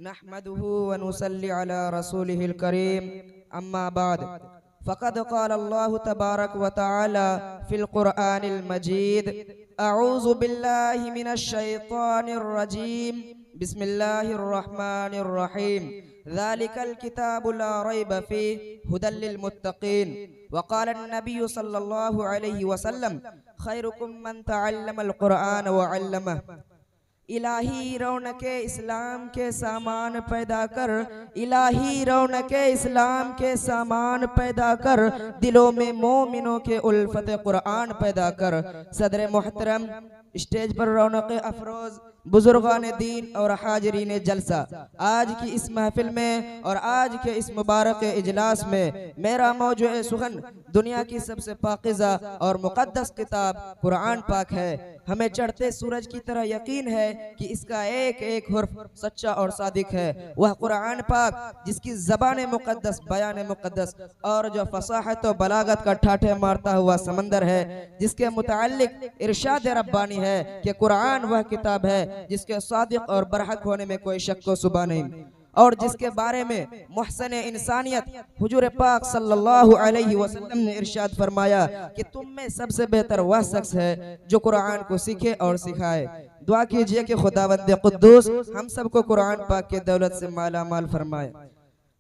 नहमदुहु व नुसल्ली अला रसूलिहिल करीम अम्मा बाद फ़क़द क़ाल अल्लाहु तबारक व तआला फ़िल क़ुरआनिल मजीद अऊज़ु बिल्लाहि मिनश शैतानिर रजीम बिस्मिल्लाहिर रहमानिर रहीम ज़ालिकल किताबु ला रैब फ़ीहि हुदल लिल मुत्तक़ीन व क़ाल अन्नबिय्यु सल्लल्लाहु अलैहि वसल्लम खैरुकुम मन तअल्लमल क़ुरआन व अल्लमह। इलाही रौनके इस्लाम के सामान पैदा कर, इलाही रौनके इस्लाम के सामान पैदा कर, दिलों में मोमिनों के उल्फत कुरान पैदा कर। सदर मोहतरम, स्टेज पर रौनक अफरोज बुजुर्गान दीन और हाजरीन जलसा, आज की इस महफिल में और आज के इस मुबारक इजलास में मेरा मौजूद सुखन दुनिया की सबसे पाकिज़ा और मुक़द्दस किताब कुरान पाक है। हमें चढ़ते सूरज की तरह यकीन है कि इसका एक एक हुर्फ सच्चा और सादिक है। वह कुरान पाक जिसकी ज़बान मुक़द्दस, बयान मुक़द्दस और जो फसाहत और बलागत का ठाठे मारता हुआ समंदर है, जिसके मुताल्लिक इरशाद रब्बानी है कि कुरान वह किताब है जिसके सादिक और बरहक होने में कोई शक व शुबा नहीं, और जिसके बारे में मुहसन इंसानियत हुजूर पाक सल्लल्लाहु अलैहि वसल्लम ने इरशाद फरमाया कि तुम में सबसे बेहतर वह शख्स है जो कुरान को सीखे और सिखाए। दुआ कीजिए कि खुदावंद कुद्दूस हम सबको कुरान पाक के दौलत से माला माल फरमाए।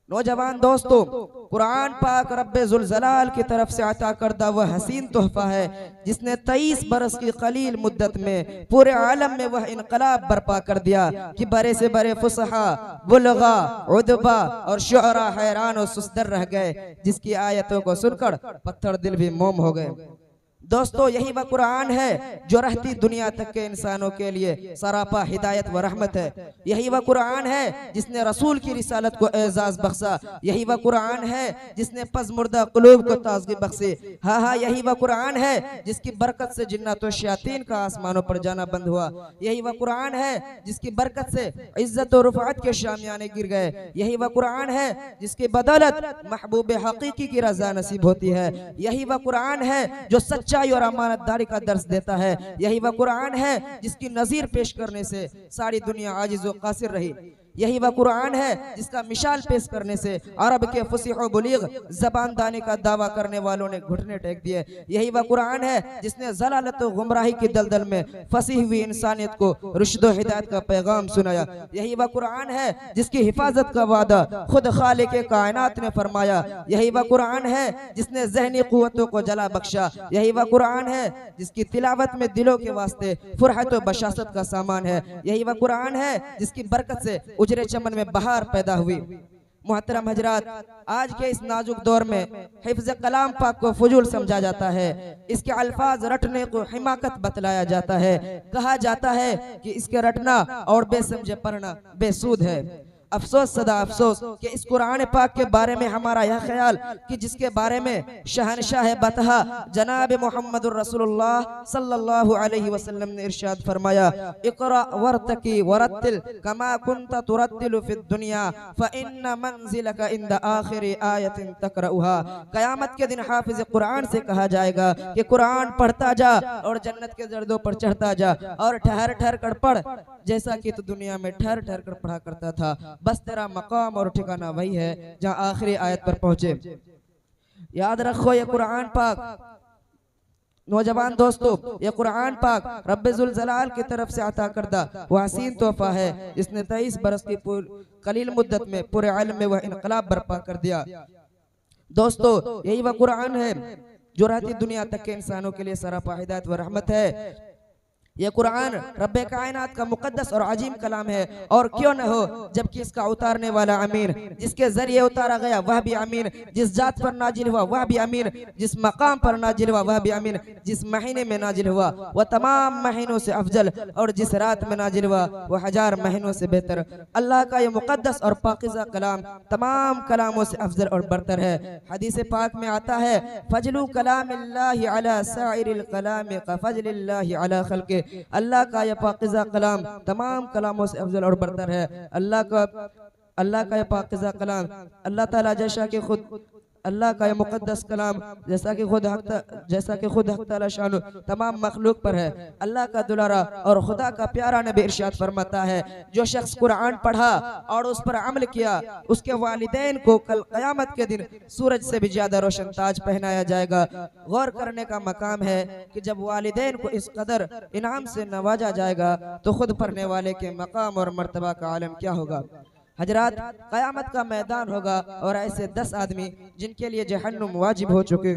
नौजवान दोस्तों, कुरान पाक रब्बे जुल जलाल की तरफ से अता करदा वह हसीन तोहफा है जिसने 23 बरस की कलील मुद्दत में पूरे आलम में वह इनकलाब बर्पा कर दिया कि बड़े से बड़े फुसहा, बुलगा, उदबा और शुअरा हैरान और सुस्तर रह गए, जिसकी आयतों को सुनकर पत्थर दिल भी मोम हो गए। दोस्तों, यही वह कुरान है जो रहती दुनिया तक के इंसानों के लिए सरापा हिदायत व रहमत है। यही वह कुरान है जिसने रसूल की रिसालत को एजाज बख्शा। यही वह कुरान है जिसने पज़मुर्दा कुलूब को ताज़गी बख्शी। हाँ, यही वह कुरान है जिसकी बरकत से जिन्नात व शयातीन का आसमानों पर जाना बंद हुआ। यही वह कुरान है जिसकी बरकत से इज्जत और रुफ़अत के शामियाने गिर गए। यही वह कुरान है जिसकी बदौलत महबूब हकीकी की रज़ा नसीब होती है। यही वह कुरान है जो सच्चाई और अमानतदारी का दर्स देता है। यही वह कुरान है जिसकी नज़ीर पेश करने से सारी दुनिया आजिज़ व कासिर रही। यही वह कुरान है जिसका मिसाल पेश करने से अरब के फसीह व बलीग ज़बान दानी का दावा करने वालों ने घुटने टेक दिए। यही वह कुरान है जिसने ज़लालत व गुमराही की दलदल में फंसी हुई इंसानियत को रुश्द व हिदायत का पैगाम सुनाया। यही वह कुरान है जिसकी हिफाजत का वादा खुद खालिक कायनात ने फरमाया। यही वह कुरान है जिसने ज़हनी कुव्वतों को जला बख्शा। यही वह कुरान है जिसकी तिलावत में दिलों के वास्ते फुरहत व बशासत का सामान है। यही वह कुरान है जिसकी बरकत से उजरे चमन में बहार पैदा हुई। मोहतरम हजरात, आज के इस नाजुक दौर में हिफ्ज़ कलाम पाक को फजूल समझा जाता है। इसके अल्फाज रटने को हिमाकत बतलाया जाता है। कहा जाता है कि इसके रटना और बेसमझे पढ़ना बेसूद है। अफसोस सदा अफसोस कि इस कुरान पाक के बारे में हमारा यह ख्याल कि जिसके बारे में शहनशाह बतहा जनाब मुहम्मदुर रसूलुल्लाह सल्लल्लाहु अलैहि वसल्लम ने इरशाद फरमाया, इक़रा वरतकी वरत्तिल कमा कुन्ता तुरत्तिलु फिद दुनिया फ़इन्न मंज़िलका इंद आखिरी आयतिन तक़रउहा। क़यामत के दिन हाफिज़ कुरान से कहा जाएगा कि कुरान पढ़ता जा और जन्नत के दर्दों पर चढ़ता जा और ठहर ठहर कर पढ़, जैसा कि तू दुनिया में ठहर ठहर कर पढ़ा करता था। बस तेरा मकाम और ठिकाना वही है जहां आखिरी आयत पर पहुंचे। याद रखो, ये कुरान पाक, नौजवान दोस्तों, ये कुरान पाक रब्बे जुल जलाल की तरफ से अता करदा वह हसीन तोहफा है जिसने 23 बरस की कलील मुद्दत में पूरे आलम में वह इनकलाब बर्पा कर दिया। दोस्तों, यही वह कुरान है जो रहती दुनिया तक के इंसानों के लिए सरापा हिदायत व रहमत है। यह कुरान रब्बे कायनात का मुकद्दस और अजीम कलाम है, और क्यों न हो जबकि इसका उतारने वाला अमीन, जिसके जरिए उतारा गया वह भी अमीन, जिस जात पर नाजिल हुआ वह भी अमीन, जिस मकाम पर नाजिल हुआ वह भी अमीन, जिस महीने में नाजिल हुआ वह तमाम महीनों से अफजल, और जिस रात में नाजिल हुआ वह 1000 महीनों से बेहतर। अल्लाह का यह मुकद्दस और पाकीज़ा कलाम तमाम कलामों से अफजल और बरतर है। हदीस पाक में आता है, फजलु कलामिल्लाहि अला साइरिल कलाम का फजलिल्लाहि अला खल्क़ि। अल्लाह का यह पाकीज़ा कलाम तमाम कलामों से अफजल और बरतर है। अल्लाह का यह पाकीज़ा कलाम अल्लाह ताला जैसा कि खुद अल्लाह का ये मुक़द्दस कलाम जैसा कि खुद हक तआला शान तमाम मखलूक पर है। अल्लाह का दुलारा और खुदा का प्यारा नबी इरशाद फरमाता है, जो शख्स कुरान पढ़ा और उस पर अमल किया, उसके वालिदैन को कल क़यामत के दिन सूरज से भी ज्यादा रोशन ताज पहनाया जाएगा। गौर करने का मकाम है कि जब वालिदैन को इस कदर इनाम से नवाजा जाएगा तो खुद पढ़ने वाले के मकाम और मर्तबा का आलम क्या होगा। हजरात, क़यामत का मैदान होगा और ऐसे 10 आदमी जिनके लिए जहन्नुम वाजिब हो चुके,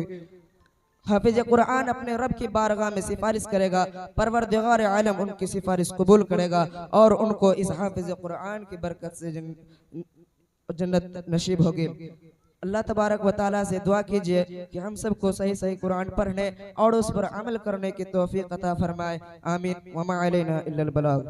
हाफिज कुरान अपने रब की बारगाह में सिफारिश करेगा, परवरदिगार आलम उनकी सिफारिश कबूल करेगा और उनको इस हाफिज कुरान की बरकत से जन्नत नसीब होगी। अल्लाह तबारक व तआला से दुआ कीजिए कि हम सबको सही सही कुरान पढ़ने और उस पर अमल करने की तौफीक अता फरमाए। आमीन। वमा अलैना इल्लल बलाग।